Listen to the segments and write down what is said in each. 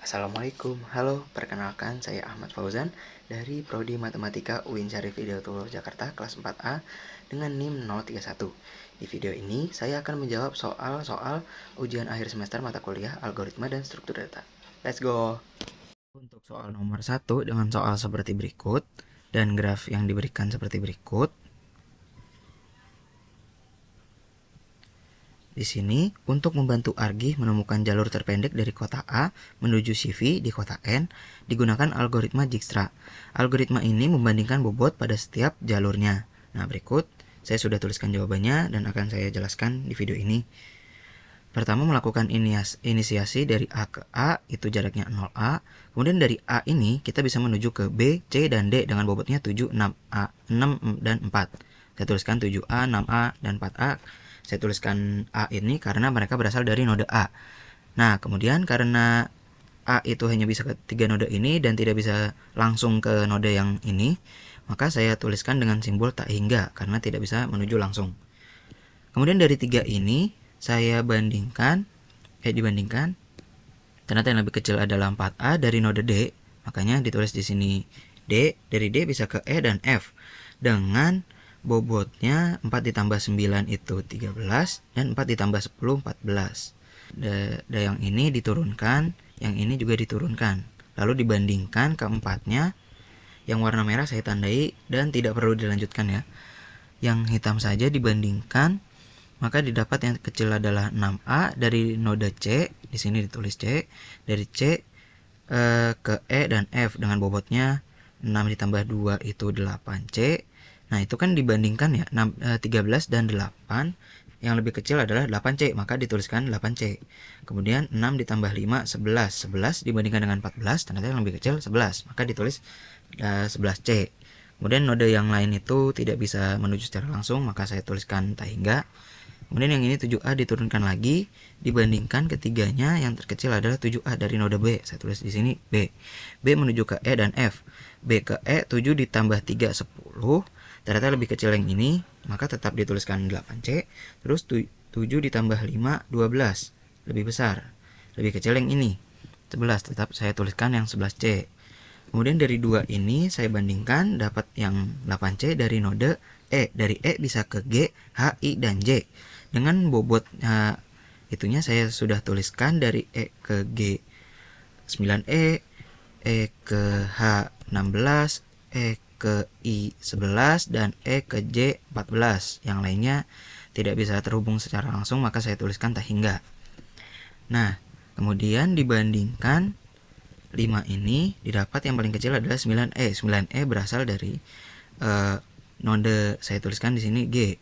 Assalamualaikum, halo, perkenalkan saya Ahmad Fauzan dari Prodi Matematika UIN Syarif Hidayatullah Jakarta kelas 4A dengan NIM 031. Di video ini saya akan menjawab soal-soal ujian akhir semester mata kuliah algoritma dan struktur data. Let's go! Untuk soal nomor 1 dengan soal seperti berikut dan graf yang diberikan seperti berikut. Di sini, untuk membantu Argi menemukan jalur terpendek dari kota A menuju CV di kota N, digunakan algoritma Dijkstra. Algoritma ini membandingkan bobot pada setiap jalurnya. Nah, berikut saya sudah tuliskan jawabannya dan akan saya jelaskan di video ini. Pertama, melakukan inisiasi dari A ke A, itu jaraknya 0A. Kemudian dari A ini kita bisa menuju ke B, C, dan D dengan bobotnya 7, 6A, 6 dan 4. Saya tuliskan 7A, 6A, dan 4A. Saya tuliskan A ini karena mereka berasal dari node A. Nah, kemudian karena A itu hanya bisa ke 3 node ini dan tidak bisa langsung ke node yang ini, maka saya tuliskan dengan simbol tak hingga karena tidak bisa menuju langsung. Kemudian dari 3 ini saya dibandingkan, ternyata yang lebih kecil adalah 4A dari node D, makanya ditulis di sini D, dari D bisa ke E dan F dengan bobotnya 4 ditambah 9 itu 13 dan 4 ditambah 10 14. Yang ini diturunkan, yang ini juga diturunkan. Lalu dibandingkan keempatnya, yang warna merah saya tandai dan tidak perlu dilanjutkan ya. Yang hitam saja dibandingkan, maka didapat yang kecil adalah 6A dari node C, di sini ditulis C, dari C ke E dan F dengan bobotnya 6 ditambah 2 itu 8C. Nah, itu kan dibandingkan ya 13 dan 8, yang lebih kecil adalah 8C, maka dituliskan 8C. Kemudian 6 ditambah 5 11. 11 dibandingkan dengan 14, ternyata yang lebih kecil 11, maka ditulis 11C. Kemudian node yang lain itu tidak bisa menuju secara langsung, maka saya tuliskan tak hingga. Kemudian yang ini 7A diturunkan lagi, dibandingkan ketiganya yang terkecil adalah 7A dari node B. Saya tulis di sini B. B menuju ke E dan F. B ke E 7 ditambah 3 10. Ternyata lebih kecil yang ini, maka tetap dituliskan 8C. Terus 7 ditambah 5 12. Lebih besar. Lebih kecil yang ini 11, tetap saya tuliskan yang 11C. Kemudian dari 2 ini saya bandingkan, dapat yang 8C dari node E. Dari E bisa ke G, H, I, dan J. Dengan bobot itunya saya sudah tuliskan dari E ke G 9E, E ke H 16, E ke I 11, dan E ke J 14. Yang lainnya tidak bisa terhubung secara langsung, maka saya tuliskan tak hingga. Nah, kemudian dibandingkan 5 ini, didapat yang paling kecil adalah 9E. 9E berasal dari node, saya tuliskan di sini G.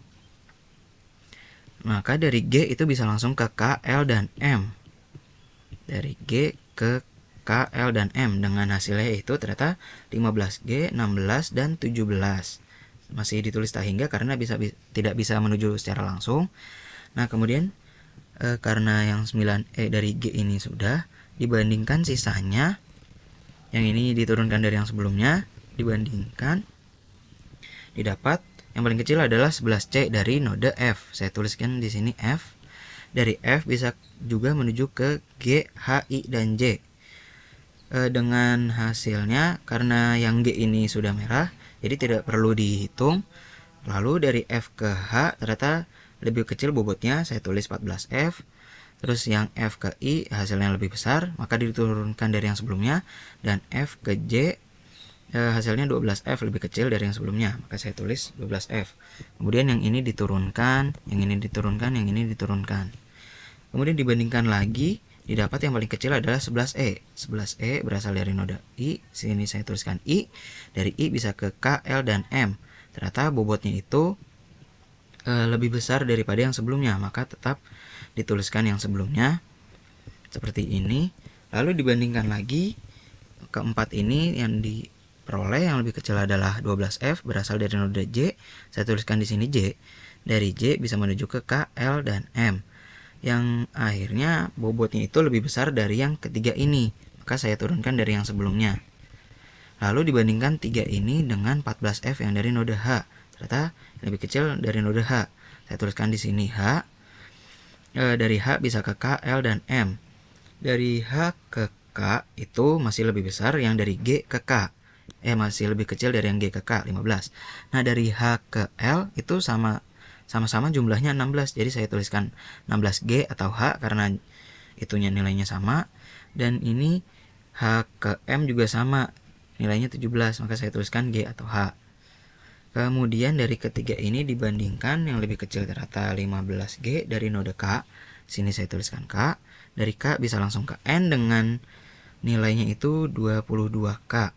Maka dari G itu bisa langsung ke K, L, dan M. Dari G ke K, L, dan M dengan hasilnya itu ternyata 15G, 16, dan 17. Masih ditulis tak hingga karena tidak bisa menuju secara langsung. Nah, kemudian karena yang 9E dari G ini sudah, dibandingkan sisanya, yang ini diturunkan dari yang sebelumnya, dibandingkan, didapat yang paling kecil adalah 11C dari node F. Saya tuliskan di sini F. Dari F bisa juga menuju ke G, H, I, dan J. Dengan hasilnya, karena yang G ini sudah merah, jadi tidak perlu dihitung. Lalu dari F ke H ternyata lebih kecil bobotnya, saya tulis 14F. Terus yang F ke I hasilnya lebih besar, maka diturunkan dari yang sebelumnya. Dan F ke J hasilnya 12F lebih kecil dari yang sebelumnya, maka saya tulis 12F. Kemudian yang ini diturunkan, yang ini diturunkan, yang ini diturunkan. Kemudian dibandingkan lagi, didapat yang paling kecil adalah 11E. 11E berasal dari node I, sini saya tuliskan I. Dari I bisa ke K, L, dan M. Ternyata bobotnya itu lebih besar daripada yang sebelumnya, maka tetap dituliskan yang sebelumnya seperti ini. Lalu dibandingkan lagi, keempat ini yang diperoleh yang lebih kecil adalah 12F berasal dari node J. Saya tuliskan di sini J. Dari J bisa menuju ke K, L, dan M. Yang akhirnya bobotnya itu lebih besar dari yang ketiga ini, maka saya turunkan dari yang sebelumnya. Lalu dibandingkan 3 ini dengan 14F yang dari node H. Ternyata lebih kecil dari node H. Saya tuliskan di sini H. Dari H bisa ke K, L, dan M. Dari H ke K itu masih lebih besar yang dari G ke K. Masih lebih kecil dari yang G ke K, 15. Nah, dari H ke L itu sama-sama jumlahnya 16. Jadi saya tuliskan 16G atau H karena itunya nilainya sama. Dan ini H ke M juga sama, nilainya 17, maka saya tuliskan G atau H. Kemudian dari ketiga ini dibandingkan yang lebih kecil ternyata 15G dari node K. Sini saya tuliskan K. Dari K bisa langsung ke N dengan nilainya itu 22K.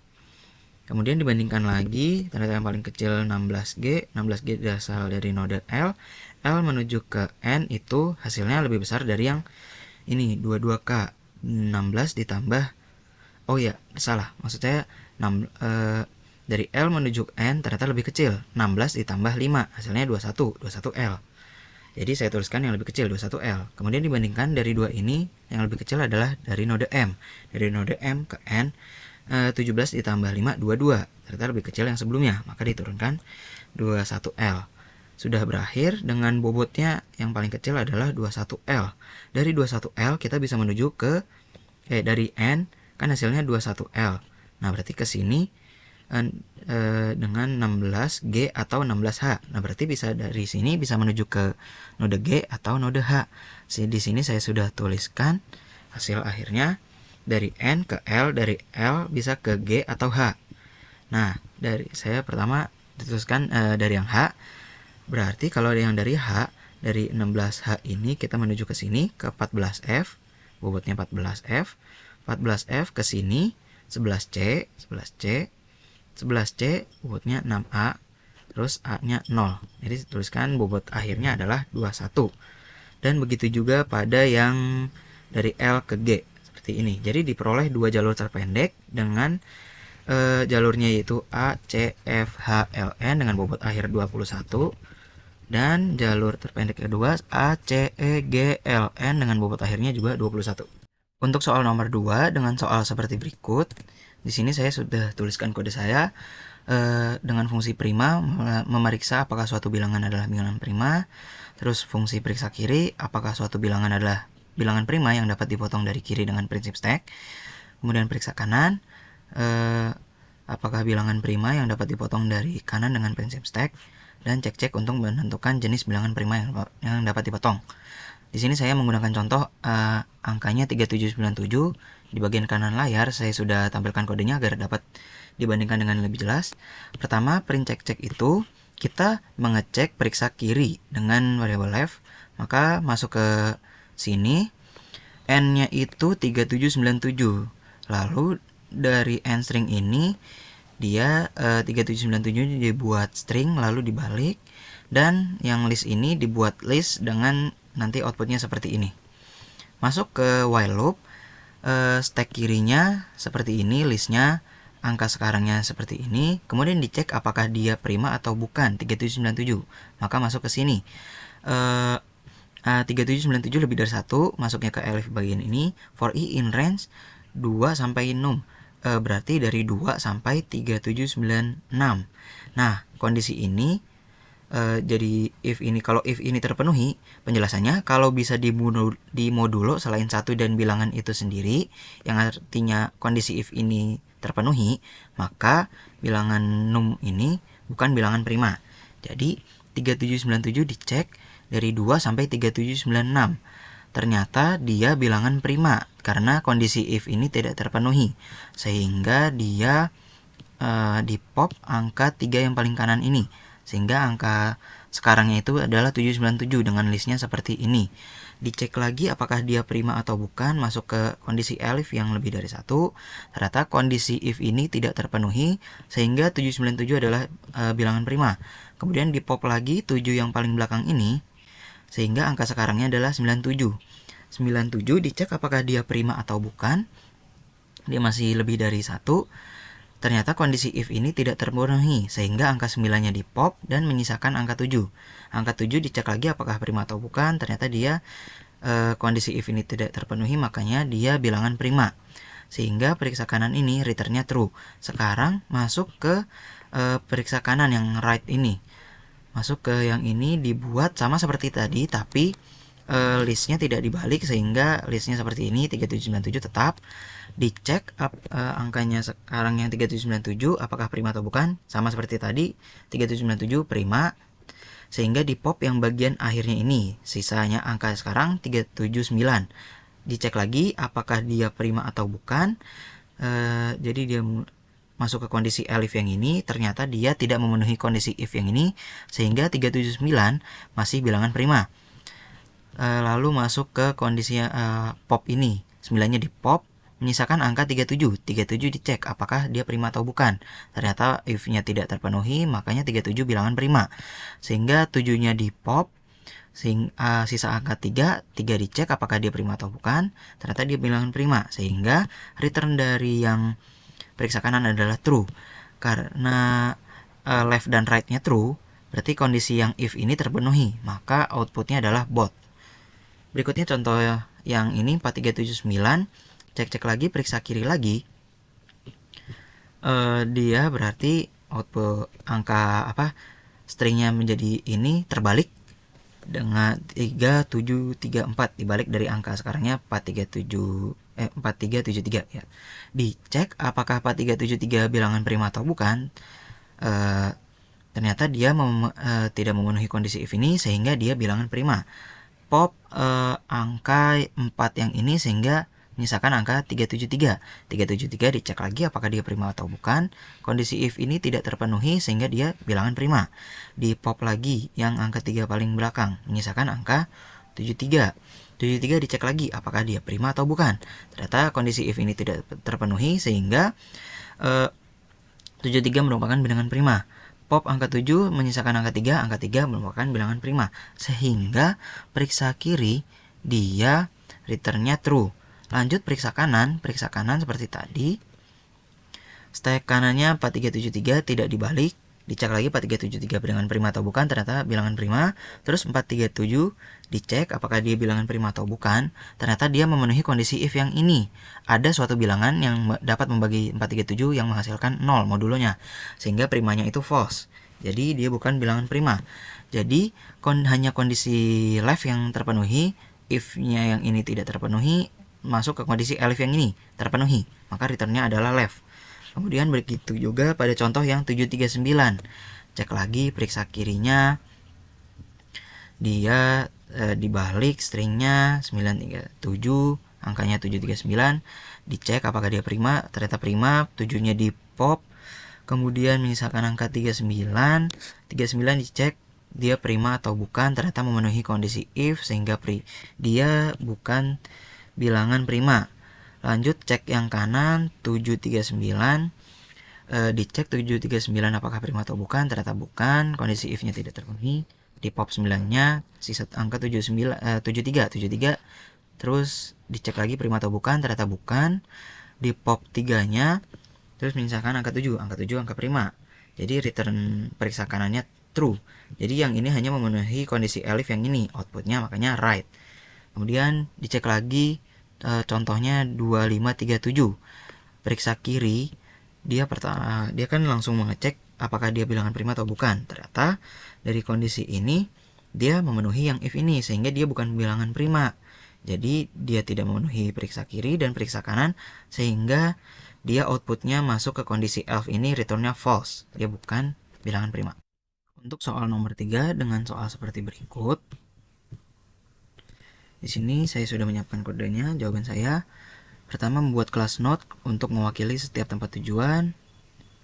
Kemudian dibandingkan lagi, ternyata yang paling kecil 16G. 16G berasal dari node L. L menuju ke N itu hasilnya lebih besar dari yang ini, 22K. 16 ditambah, oh ya, salah. Maksud saya dari L menuju N ternyata lebih kecil. 16 ditambah 5, hasilnya 21L. Jadi saya tuliskan yang lebih kecil, 21L. Kemudian dibandingkan dari dua ini, yang lebih kecil adalah dari node M. Dari node M ke N, 17 ditambah 5, 22. Ternyata lebih kecil yang sebelumnya, maka diturunkan 21L. Sudah berakhir dengan bobotnya yang paling kecil adalah 21L. Dari 21L kita bisa menuju ke dari N, kan hasilnya 21L. Nah, berarti ke sini dengan 16G atau 16H. Nah, berarti bisa dari sini bisa menuju ke node G atau node H. Di sini saya sudah tuliskan hasil akhirnya dari N ke L, dari L bisa ke G atau H. Nah, dari saya pertama dituliskan dari yang H. Berarti kalau yang dari H, dari 16H ini kita menuju ke sini ke 14F, bobotnya 14F. 14F ke sini 11C, 11C bobotnya 6A, terus A-nya 0. Jadi tuliskan bobot akhirnya adalah 21. Dan begitu juga pada yang dari L ke G, seperti ini. Jadi diperoleh dua jalur terpendek dengan jalurnya yaitu A, C, F, H, L, N dengan bobot akhir 21. Dan jalur terpendek kedua A, C, E, G, L, N dengan bobot akhirnya juga 21. Untuk soal nomor 2 dengan soal seperti berikut. Di sini saya sudah tuliskan kode saya dengan fungsi prima memeriksa apakah suatu bilangan adalah bilangan prima. Terus fungsi periksa kiri apakah suatu bilangan adalah bilangan prima yang dapat dipotong dari kiri dengan prinsip stack. Kemudian periksa kanan apakah bilangan prima yang dapat dipotong dari kanan dengan prinsip stack. Dan cek-cek untuk menentukan jenis bilangan prima yang dapat dipotong. Di sini saya menggunakan contoh angkanya 3797. Di bagian kanan layar saya sudah tampilkan kodenya agar dapat dibandingkan dengan lebih jelas. Pertama, print cek-cek itu kita mengecek periksa kiri dengan variabel left. Maka masuk ke sini, N-nya itu 3797. Lalu dari N string ini dia 3797 dibuat string lalu dibalik, dan yang list ini dibuat list dengan nanti outputnya seperti ini. Masuk ke while loop, stack kirinya seperti ini, listnya angka sekarangnya seperti ini, kemudian dicek apakah dia prima atau bukan 3797, maka masuk ke sini 3797 lebih dari 1, masuknya ke elif bagian ini, for i in range 2 sampai num, berarti dari 2 sampai 3796. Nah, kondisi ini jadi kalau if ini terpenuhi, penjelasannya kalau bisa dimodulo selain satu dan bilangan itu sendiri, yang artinya kondisi if ini terpenuhi, maka bilangan num ini bukan bilangan prima. Jadi 3797 dicek dari 2 sampai 3796. Ternyata dia bilangan prima karena kondisi if ini tidak terpenuhi, sehingga dia di pop angka 3 yang paling kanan ini, sehingga angka sekarangnya itu adalah 797 dengan listnya seperti ini. Dicek lagi apakah dia prima atau bukan, masuk ke kondisi elif yang lebih dari 1. Ternyata kondisi if ini tidak terpenuhi, sehingga 797 adalah bilangan prima. Kemudian di pop lagi 7 yang paling belakang ini, sehingga angka sekarangnya adalah 97. 97 dicek apakah dia prima atau bukan, dia masih lebih dari 1. Ternyata kondisi if ini tidak terpenuhi, sehingga angka 9-nya di pop dan menyisakan angka 7. Angka 7 dicek lagi apakah prima atau bukan, ternyata dia kondisi if ini tidak terpenuhi, makanya dia bilangan prima. Sehingga periksa kanan ini returnnya true. Sekarang masuk ke periksa kanan yang right ini. Masuk ke yang ini dibuat sama seperti tadi, tapi listnya tidak dibalik sehingga listnya seperti ini 3797 tetap. Dicek angkanya sekarang yang 3797 apakah prima atau bukan, sama seperti tadi 3797 prima, sehingga di pop yang bagian akhirnya ini sisanya angka sekarang 379. Dicek lagi apakah dia prima atau bukan. Jadi dia masuk ke kondisi elif yang ini, ternyata dia tidak memenuhi kondisi if yang ini sehingga 379 masih bilangan prima. Lalu masuk ke kondisi pop ini, 9-nya di pop, menyisakan angka 37. 37 dicek apakah dia prima atau bukan. Ternyata if-nya tidak terpenuhi, makanya 37 bilangan prima. Sehingga 7-nya di pop, sisa angka 3 dicek apakah dia prima atau bukan. Ternyata dia bilangan prima, sehingga return dari yang periksa kanan adalah true. Karena left dan right-nya true, berarti kondisi yang if ini terpenuhi, maka outputnya adalah both. Berikutnya contoh yang ini 4379, cek lagi, periksa kiri lagi. Dia berarti output angka stringnya menjadi ini terbalik dengan 3734, dibalik dari angka sekarangnya 4373 ya. Dicek apakah 4373 bilangan prima atau bukan. Ternyata dia tidak memenuhi kondisi if ini sehingga dia bilangan prima. Pop angka 4 yang ini sehingga menyisakan angka 373. 373 dicek lagi apakah dia prima atau bukan. Kondisi if ini tidak terpenuhi sehingga dia bilangan prima. Di pop lagi yang angka 3 paling belakang, menyisakan angka 73. 73 dicek lagi apakah dia prima atau bukan. Ternyata kondisi if ini tidak terpenuhi sehingga 73 merupakan bilangan prima. Pop angka 7 menyisakan angka 3 merupakan bilangan prima. Sehingga periksa kiri dia returnnya true. Lanjut periksa kanan seperti tadi. Stack kanannya 4373 tidak dibalik. Dicek lagi 4373 bilangan prima atau bukan, ternyata bilangan prima. Terus 437 dicek apakah dia bilangan prima atau bukan. Ternyata dia memenuhi kondisi if yang ini. Ada suatu bilangan yang dapat membagi 437 yang menghasilkan 0 modulonya, sehingga primanya itu false. Jadi dia bukan bilangan prima. Jadi hanya kondisi left yang terpenuhi, if-nya yang ini tidak terpenuhi, masuk ke kondisi elif yang ini terpenuhi, maka returnnya adalah left. Kemudian begitu juga pada contoh yang 739. Cek lagi, periksa kirinya. Dia dibalik stringnya 937, angkanya 739. Dicek apakah dia prima, ternyata prima. 7-nya di pop. Kemudian menyisakan angka 39. 39 dicek dia prima atau bukan, ternyata memenuhi kondisi if sehingga dia bukan bilangan prima. Lanjut cek yang kanan 739. Dicek 739 apakah prima atau bukan, ternyata bukan, kondisi if-nya tidak terpenuhi. Di pop 9-nya sisa angka 73. Terus dicek lagi prima atau bukan, ternyata bukan. Di pop 3-nya terus menyisakan angka 7 angka prima. Jadi return periksa kanannya true. Jadi yang ini hanya memenuhi kondisi elif yang ini, outputnya makanya right. Kemudian dicek lagi contohnya 2537. Periksa kiri, dia kan langsung mengecek apakah dia bilangan prima atau bukan. Ternyata dari kondisi ini dia memenuhi yang if ini sehingga dia bukan bilangan prima. Jadi dia tidak memenuhi periksa kiri dan periksa kanan sehingga dia outputnya masuk ke kondisi elf ini returnnya false. Dia bukan bilangan prima. Untuk soal nomor 3 dengan soal seperti berikut. Di sini saya sudah menyiapkan kodenya. Jawaban saya pertama membuat kelas node untuk mewakili setiap tempat tujuan.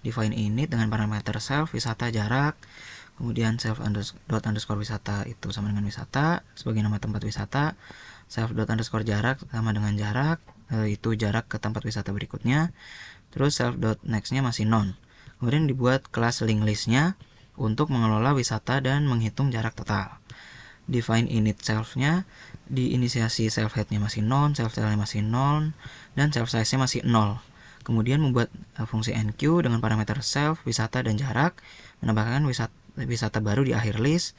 Define init dengan parameter self, wisata, jarak. Kemudian self dot underscore wisata itu sama dengan wisata sebagai nama tempat wisata. Self dot underscore jarak sama dengan jarak, itu jarak ke tempat wisata berikutnya. Terus self dot nextnya masih none. Kemudian dibuat kelas link listnya untuk mengelola wisata dan menghitung jarak total. Define init self-nya, diinisiasi self head-nya masih none, self tail-nya masih none, dan self size-nya masih 0. Kemudian membuat fungsi enqueue dengan parameter self, wisata, dan jarak, menambahkan wisata baru di akhir list.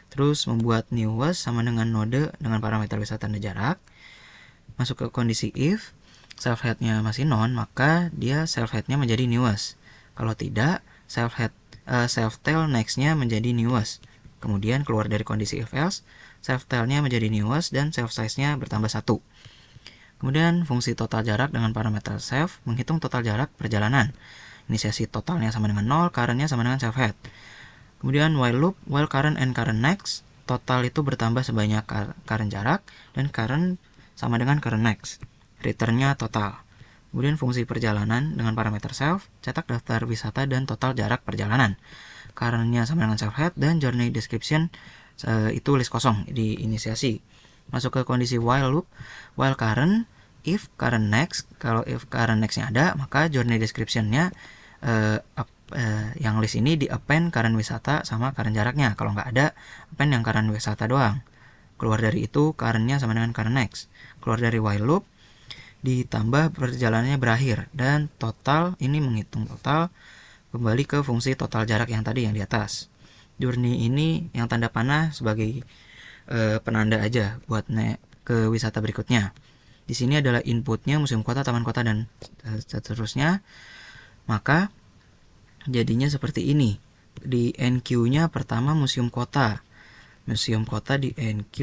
Terus membuat newest sama dengan node dengan parameter wisata dan jarak. Masuk ke kondisi if self head-nya masih none, maka dia self head-nya menjadi newest. Kalau tidak, self tail next-nya menjadi newest. Kemudian keluar dari kondisi if else, self tile-nya menjadi newest, dan self size-nya bertambah 1. Kemudian fungsi total jarak dengan parameter self menghitung total jarak perjalanan. Inisiasi totalnya sama dengan 0, current-nya sama dengan self head. Kemudian while loop, while current and current next, total itu bertambah sebanyak current jarak, dan current sama dengan current next. Return-nya total. Kemudian fungsi perjalanan dengan parameter self, cetak daftar wisata dan total jarak perjalanan. Current-nya sama dengan self head, dan journey description itu list kosong di inisiasi. Masuk ke kondisi while loop, while current, if current next. Kalau if current next-nya ada, maka journey description-nya yang list ini di append current wisata sama current jaraknya. Kalau nggak ada, append yang current wisata doang. Keluar dari itu, current-nya sama dengan current next. Keluar dari while loop, ditambah perjalanannya berakhir, dan total ini menghitung total kembali ke fungsi total jarak yang tadi yang di atas. Journey ini yang tanda panah sebagai penanda aja buat naik ke wisata berikutnya. Di sini adalah inputnya museum kota, taman kota, dan seterusnya. Maka jadinya seperti ini. Di NQ-nya pertama museum kota. Museum kota di NQ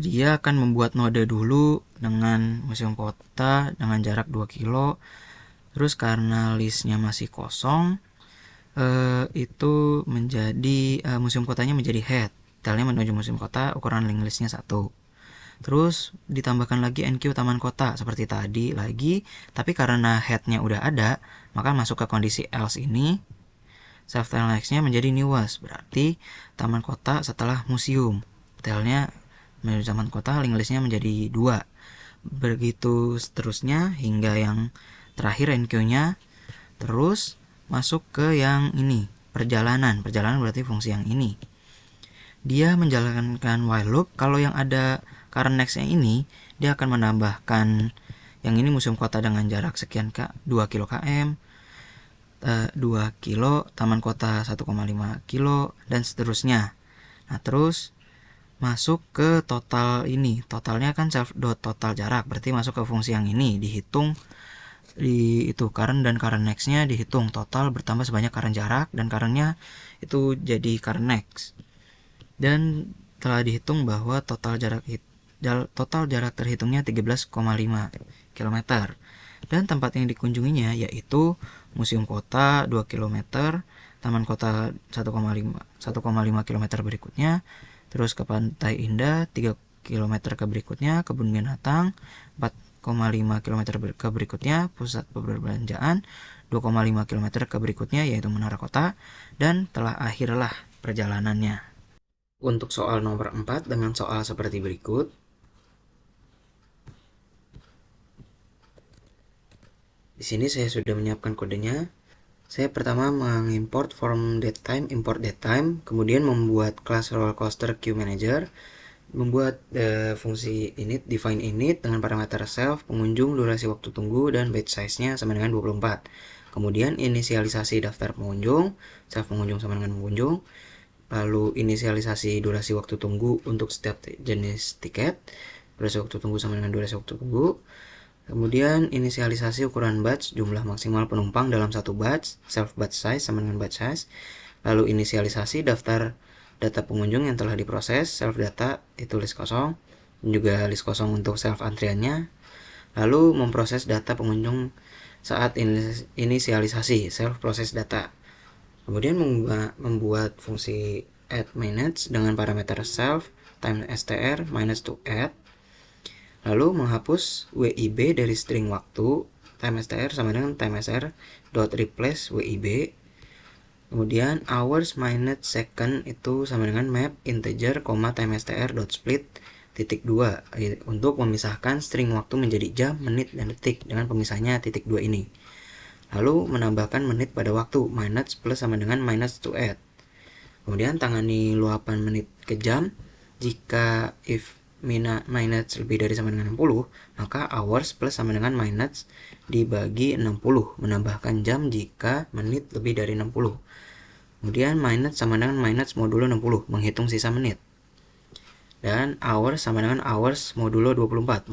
dia akan membuat node dulu dengan museum kota dengan jarak 2 kilo. Terus karena listnya masih kosong, itu menjadi museum kotanya menjadi head. Tilenya menuju museum kota, ukuran link listnya 1. Terus ditambahkan lagi NQ taman kota seperti tadi lagi, tapi karena headnya udah ada, maka masuk ke kondisi else ini. Self tile next-nya menjadi newest, berarti taman kota setelah museum. Tilenya menuju taman kota, link listnya menjadi 2. Begitu seterusnya hingga yang terakhir NQ-nya. Terus masuk ke yang ini, perjalanan. Perjalanan berarti fungsi yang ini. Dia menjalankan while loop. Kalau yang ada current next-nya ini, dia akan menambahkan yang ini museum kota dengan jarak sekian 2 kilo km, 2 kilo, taman kota 1,5 kilo, dan seterusnya. Nah, terus masuk ke total ini. Totalnya kan self dot total jarak, berarti masuk ke fungsi yang ini, dihitung di itu current dan current next-nya dihitung, total bertambah sebanyak current jarak, dan current-nya itu jadi current next. Dan telah dihitung bahwa total jarak terhitungnya 13,5 km. Dan tempat yang dikunjunginya yaitu museum kota 2 km, taman kota 1,5 km berikutnya, terus ke Pantai Indah 3 km ke berikutnya, kebun binatang 4,5 km ke berikutnya, pusat perbelanjaan 2,5 km ke berikutnya yaitu Menara Kota, dan telah akhirlah perjalanannya. Untuk soal nomor 4 dengan soal seperti berikut. Di sini saya sudah menyiapkan kodenya. Saya pertama mengimport form datetime, import datetime, kemudian membuat class roller coaster queue manager, membuat fungsi init, define init dengan parameter self, pengunjung, durasi waktu tunggu, dan batch size-nya sama dengan 24. Kemudian inisialisasi daftar pengunjung, self pengunjung sama dengan pengunjung. Lalu inisialisasi durasi waktu tunggu untuk setiap jenis tiket, durasi waktu tunggu sama dengan durasi waktu tunggu. Kemudian inisialisasi ukuran batch, jumlah maksimal penumpang dalam satu batch, self batch size sama dengan batch size. Lalu inisialisasi daftar data pengunjung yang telah diproses, self data itu list kosong, dan juga list kosong untuk self antriannya. Lalu memproses data pengunjung saat inisialisasi, self proses data. Kemudian membuat fungsi add manage dengan parameter self time str minus to add. Lalu menghapus WIB dari string waktu, time str sama dengan time str dot replace WIB. Kemudian hours minus second itu sama dengan map integer, time str dot split titik 2 untuk memisahkan string waktu menjadi jam, menit, dan detik dengan pemisahnya titik 2 ini. Lalu menambahkan menit pada waktu, minus plus sama dengan minus to add. Kemudian tangani luapan menit ke jam. Jika if minus lebih dari sama dengan 60, maka hours plus sama dengan minus dibagi 60, menambahkan jam jika menit lebih dari 60. Kemudian minus sama dengan minus modulo 60, menghitung sisa menit. Dan hours sama dengan hours modulo 24,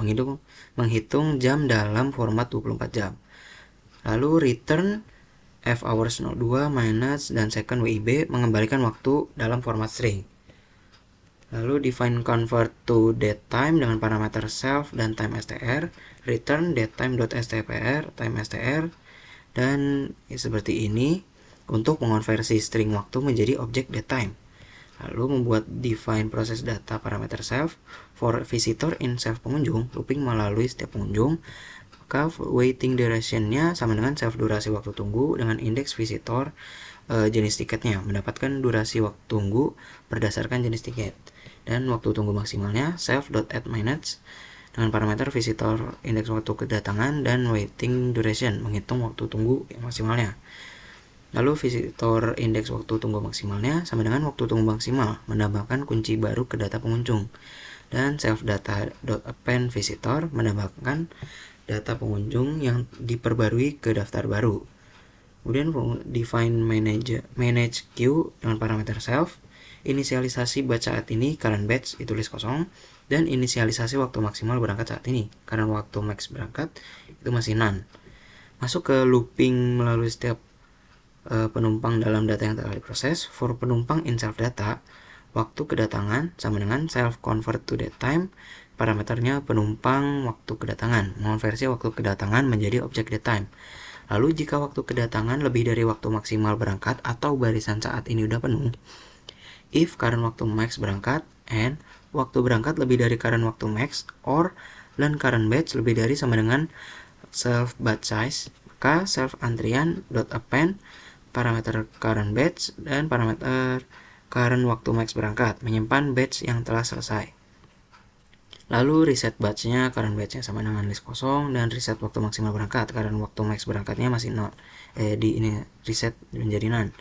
menghitung jam dalam format 24 jam. Lalu return f hours 02 minus dan second WIB, mengembalikan waktu dalam format string. Lalu define convert to datetime dengan parameter self dan time str, return datetime.str time str, dan seperti ini untuk mengonversi string waktu menjadi objek datetime. Lalu membuat define proses data parameter self for visitor in self pengunjung, looping melalui setiap pengunjung, maka waiting duration-nya sama dengan self durasi waktu tunggu dengan indeks visitor jenis tiketnya, mendapatkan durasi waktu tunggu berdasarkan jenis tiket, dan waktu tunggu maksimalnya self.add_minutes dengan parameter visitor indeks waktu kedatangan dan waiting duration menghitung waktu tunggu maksimalnya. Lalu visitor indeks waktu tunggu maksimalnya sama dengan waktu tunggu maksimal, menambahkan kunci baru ke data pengunjung, dan self_data.append visitor menambahkan data pengunjung yang diperbarui ke daftar baru. Kemudian define manage queue dengan parameter self, inisialisasi batch saat ini current batch ditulis kosong, dan inisialisasi waktu maksimal berangkat saat ini karena waktu max berangkat itu masih none. Masuk ke looping melalui setiap penumpang dalam data yang telah diproses. For penumpang in self data, waktu kedatangan sama dengan self convert to datetime, parameternya penumpang waktu kedatangan, mengonversi waktu kedatangan menjadi objek datetime. Lalu jika waktu kedatangan lebih dari waktu maksimal berangkat atau barisan saat ini udah penuh, if current waktu max berangkat and waktu berangkat lebih dari current waktu max or learn current batch lebih dari sama dengan self batch size, maka self antrian dot append parameter current batch dan parameter current waktu max berangkat, menyimpan batch yang telah selesai. Lalu reset batch-nya, current batch-nya sama dengan list kosong, dan reset waktu maksimal berangkat karena waktu max berangkatnya masih reset menjadi none.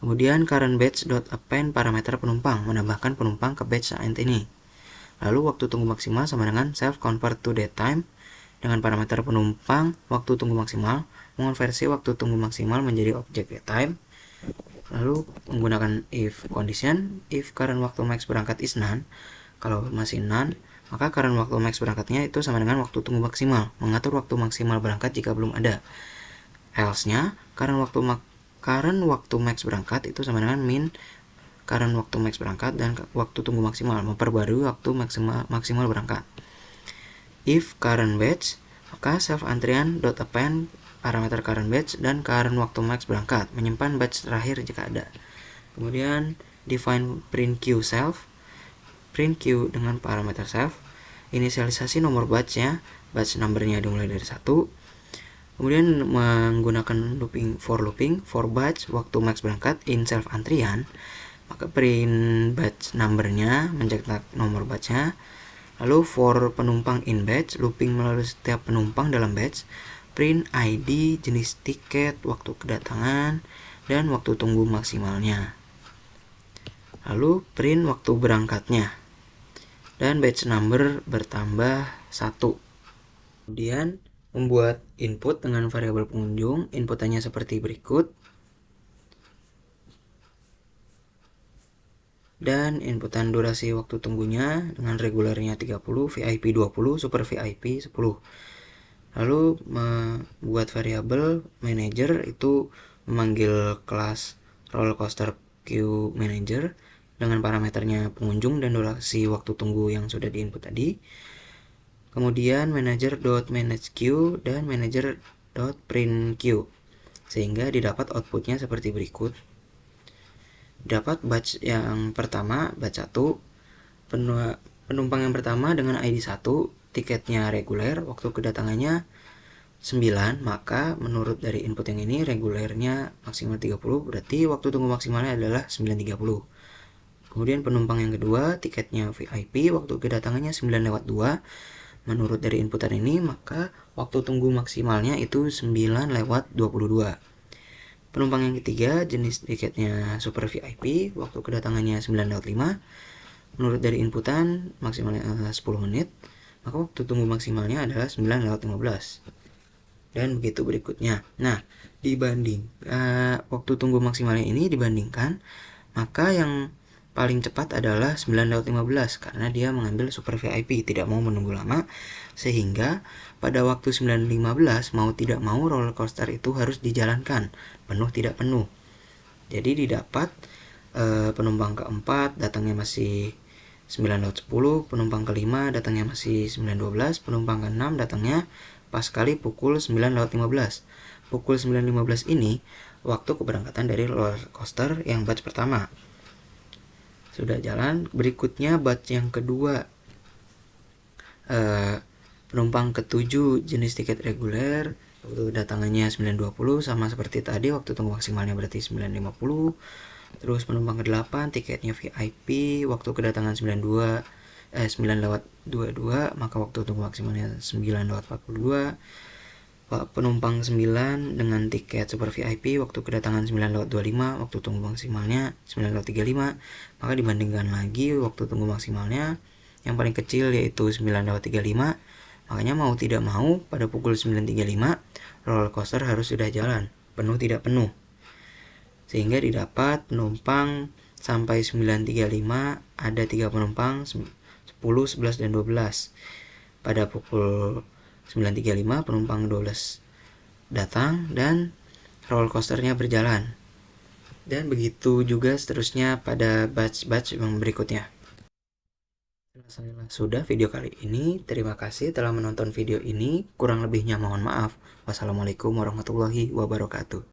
Kemudian current batch.append parameter penumpang, menambahkan penumpang ke batch saat ini. Lalu waktu tunggu maksimal sama dengan self convert to datetime dengan parameter penumpang waktu tunggu maksimal, mengonversi waktu tunggu maksimal menjadi objek datetime. Lalu menggunakan if condition, if current waktu max berangkat is none, kalau masih none, maka current waktu max berangkatnya itu sama dengan waktu tunggu maksimal, mengatur waktu maksimal berangkat jika belum ada. Else-nya, current waktu max berangkat itu sama dengan min current waktu max berangkat dan waktu tunggu maksimal, memperbarui waktu maksimal berangkat. If current batch, maka self antrian dot append parameter current batch dan current waktu max berangkat, menyimpan batch terakhir jika ada. Kemudian define print queue self, print queue dengan parameter self, inisialisasi nomor batch-nya, batch number-nya dimulai dari 1. Kemudian menggunakan for looping for batch waktu max berangkat in self antrian, maka print batch number-nya, mencetak nomor batch-nya. Lalu for penumpang in batch, looping melalui setiap penumpang dalam batch, print ID, jenis tiket, waktu kedatangan, dan waktu tunggu maksimalnya. Lalu print waktu berangkatnya, dan batch number bertambah 1. Kemudian membuat input dengan variabel pengunjung, inputannya seperti berikut. Dan inputan durasi waktu tunggunya dengan regulernya 30, VIP 20, super VIP 10. Lalu membuat variabel manager itu memanggil kelas roller coaster queue manager dengan parameternya pengunjung dan durasi waktu tunggu yang sudah diinput tadi. Kemudian manager.manage_queue dan manager.print_queue, sehingga didapat outputnya seperti berikut. Dapat batch yang pertama, batch 1, penumpang yang pertama dengan ID 1, tiketnya reguler, waktu kedatangannya 9, maka menurut dari input yang ini regulernya maksimal 30, berarti waktu tunggu maksimalnya adalah 9.30. Kemudian penumpang yang kedua, tiketnya VIP, waktu kedatangannya 9/2, menurut dari inputan ini maka waktu tunggu maksimalnya itu 9/22. Penumpang yang ketiga, jenis tiketnya super VIP, waktu kedatangannya 9/5, menurut dari inputan maksimalnya 10 menit, maka waktu tunggu maksimalnya adalah 9/15. Dan begitu berikutnya. Nah, dibanding waktu tunggu maksimalnya ini dibandingkan, maka yang paling cepat adalah 9/15 karena dia mengambil super VIP, tidak mau menunggu lama, sehingga pada waktu 9:15 mau tidak mau roller coaster itu harus dijalankan, penuh tidak penuh. Jadi didapat Penumpang keempat datangnya masih 9.10, penumpang kelima datangnya masih 9.12, penumpang keenam datangnya pas kali pukul 9.15. Pukul 9.15 ini waktu keberangkatan dari roller coaster yang batch pertama. Sudah jalan, berikutnya batch yang kedua. Penumpang ketujuh jenis tiket reguler, waktu datangannya 9.20 sama seperti tadi, waktu tunggu maksimalnya berarti 9.50. Terus penumpang ke-8 tiketnya VIP, waktu kedatangan 9.22, maka waktu tunggu maksimalnya 9.42. Penumpang 9 dengan tiket super VIP, waktu kedatangan 9.25, waktu tunggu maksimalnya 9.35. Maka dibandingkan lagi waktu tunggu maksimalnya yang paling kecil yaitu 9.35. Makanya mau tidak mau pada pukul 9.35 roller coaster harus sudah jalan, penuh tidak penuh. Sehingga didapat penumpang sampai 9.35 ada 3 penumpang 10, 11, dan 12. Pada pukul 9.35 penumpang 12 datang dan roller coasternya berjalan. Dan begitu juga seterusnya pada batch-batch yang berikutnya. Selesailah sudah video kali ini. Terima kasih telah menonton video ini. Kurang lebihnya mohon maaf. Wassalamualaikum warahmatullahi wabarakatuh.